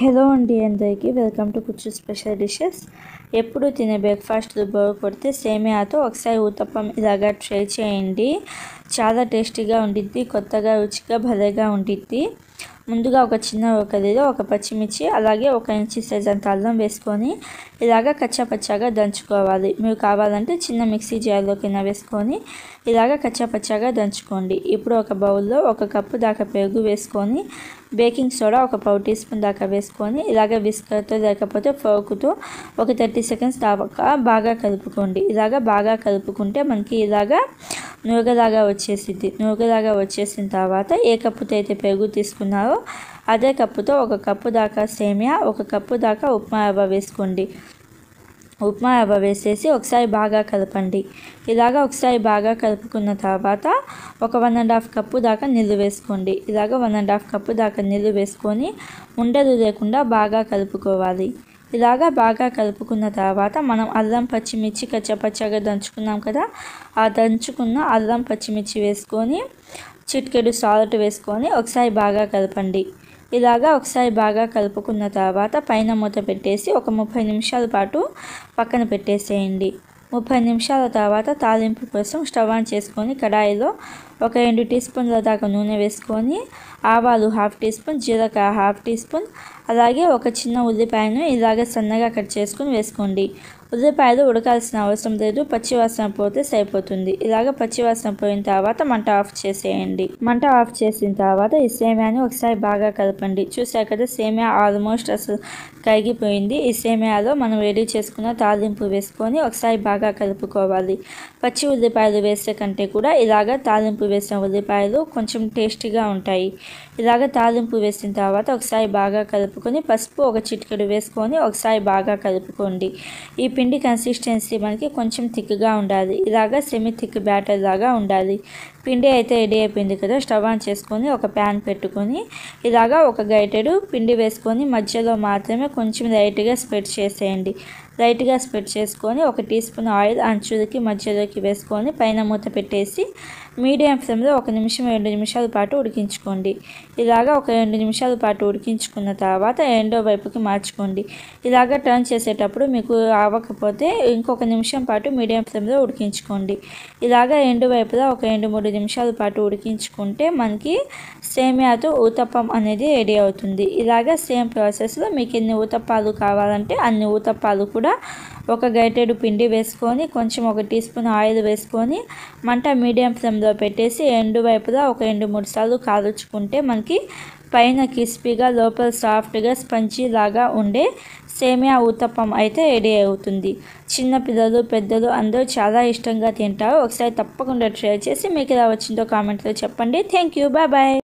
Hello అండి అందరికీ welcome to కుచ్చు స్పెషల్ డిషెస్. ఎప్పుడు తినే బ్రేక్ఫాస్ట్ బోర్ కొడితే సేమియాతో ఒకసారి ఊతప్పం ఇలాగా ట్రై చేయండి. చాలా టేస్టీగా ఉండిద్ది, కొత్తగా రుచిగా భలేగా ఉండిద్ది. ముందుగా ఒక చిన్న ఒకరిలో ఒక పచ్చిమిర్చి అలాగే 1 ఇంచు సైజ్ అంత అల్లం వేసుకొని ఇలాగ కచ్చాపచ్చాగా దంచుకోవాలి. మీరు కావాలంటే చిన్న మిక్సీ జార్లోకైనా వేసుకొని ఇలాగ కచ్చాపచ్చాగా దంచుకోండి. ఇప్పుడు ఒక బౌల్లో 1 కప్పు దాకా పెరుగు వేసుకొని బేకింగ్ సోడా 1 పావు టీ స్పూన్ దాకా వేసుకొని ఇలాగ విస్కర్తో లేకపోతే ఫోర్క్తో ఒక 30 సెకండ్స్ దాకా బాగా కలుపుకోండి. ఇలాగ బాగా కలుపుకుంటే మనకి ఇలాగా నూగలాగా వచ్చేసిద్ది. నూగలాగా వచ్చేసిన తర్వాత ఏ కప్పుతో అయితే పెరుగు తీసుకున్నారో అదే కప్పుతో 1 కప్పు దాకా సేమియా, 1 కప్పు దాకా ఉప్మా రవ్వ వేసుకోండి. ఉప్మా రవ్వ వేసేసి ఒకసారి బాగా కలపండి. ఇలాగ ఒకసారి బాగా కలుపుకున్న తర్వాత ఒక 1.5 కప్పు దాకా నీళ్ళు వేసుకోండి. ఇలాగ 1.5 కప్పు దాకా నీళ్ళు వేసుకొని ఉండలు లేకుండా బాగా కలుపుకోవాలి. ఇలాగా బాగా కలుపుకున్న తర్వాత మనం అల్లం పచ్చిమిర్చి కచ్చపచ్చగా దంచుకున్నాం కదా, ఆ దంచుకున్న అల్లం పచ్చిమిర్చి వేసుకొని చిటికెడు సాల్ట్ వేసుకొని ఒకసారి బాగా కలపండి. ఇలాగా ఒకసారి బాగా కలుపుకున్న తర్వాత పైన మూత పెట్టేసి ఒక 30 నిమిషాల పాటు పక్కన పెట్టేసేయండి. 30 నిమిషాల తర్వాత తాలింపు కోసం స్టవ్ ఆన్ చేసుకొని కడాయిలో ఒక 2 టీ స్పూన్ల దాకా నూనె వేసుకొని ఆవాలు 1/2 టీ స్పూన్, జీలకర్ర 1/2 టీ స్పూన్, అలాగే ఒక చిన్న ఉల్లిపాయను ఇలాగ సన్నగా కట్ చేసుకొని వేసుకోండి. ఉల్లిపాయలు ఉడకాల్సిన అవసరం లేదు, పచ్చివాసన పోతే సరిపోతుంది. ఇలాగ పచ్చివాసన పోయిన తర్వాత మంట ఆఫ్ చేసేయండి. మంట ఆఫ్ చేసిన తర్వాత ఈ సేమియాని ఒకసారి బాగా కలపండి. చూసారు కదా, సేమియా ఆల్మోస్ట్ అసలు కరిగిపోయింది. ఈ సేమియాలో మనం రెడీ చేసుకున్న తాలింపు వేసుకొని ఒకసారి బాగా కలుపుకోవాలి. పచ్చి ఉల్లిపాయలు వేసే కంటే కూడా ఇలాగ తాలింపు వేసిన ఉల్లిపాయలు కొంచెం టేస్టీగా ఉంటాయి. ఇలాగ తాలింపు వేసిన తర్వాత ఒకసారి బాగా కలుపుకొని పసుపు 1 చిటికెడు వేసుకొని ఒకసారి బాగా కలుపుకోండి. ఈ పిండి కన్సిస్టెన్సీ మనకి కొంచెం థిక్గా ఉండాలి. ఇలాగ సెమీ థిక్ బ్యాటర్ లాగా ఉండాలి. పిండి అయితే రెడీ అయిపోయింది కదా, స్టవ్ ఆన్ చేసుకొని ఒక ప్యాన్ పెట్టుకొని ఇలాగ ఒక గరిటెడు పిండి వేసుకొని మధ్యలో మాత్రమే కొంచెం లైట్గా స్ప్రెడ్ చేసేయండి. లైట్గా స్ప్రెడ్ చేసుకొని 1 టీ స్పూన్ ఆయిల్ అంచులకి మధ్యలోకి వేసుకొని పైన మూత పెట్టేసి మీడియం ఫ్లేమ్లో 1 నిమిషం 2 నిమిషాల పాటు ఉడికించుకోండి. ఇలాగ ఒక 2 నిమిషాల పాటు ఉడికించుకున్న తర్వాత రెండో వైపుకి మార్చుకోండి. ఇలాగ టర్న్ చేసేటప్పుడు మీకు అవ్వకపోతే ఇంకొక నిమిషం పాటు మీడియం ఫ్లేమ్లో ఉడికించుకోండి. ఇలాగ రెండు వైపులా ఒక 2-3 నిమిషాల పాటు ఉడికించుకుంటే మనకి సేమియాతో ఊతప్పం అనేది రెడీ అవుతుంది. ఇలాగ సేమ్ ప్రాసెస్లో మీకు ఎన్ని ఊతప్పాలు కావాలంటే అన్ని ఊతప్పాలు కూడా ఒక గరిటెడు పిండి వేసుకొని కొంచెం 1 టీ స్పూన్ ఆయిల్ వేసుకొని మంట మీడియం ఫ్లేమ్లో పెట్టేసి రెండు వైపులా ఒక 2-3 సార్లు కాల్చుకుంటే మనకి పైన క్రిస్పీగా లోపల సాఫ్ట్గా స్పంజీ లాగా ఉండే సేమియా ఊతప్పం అయితే రెడీ అవుతుంది. చిన్నపిల్లలు పెద్దలు అందరూ చాలా ఇష్టంగా తింటారు. ఒకసారి తప్పకుండా ట్రై చేసి మీకు ఎలా వచ్చిందో కామెంట్లో చెప్పండి. Thank you, bye bye.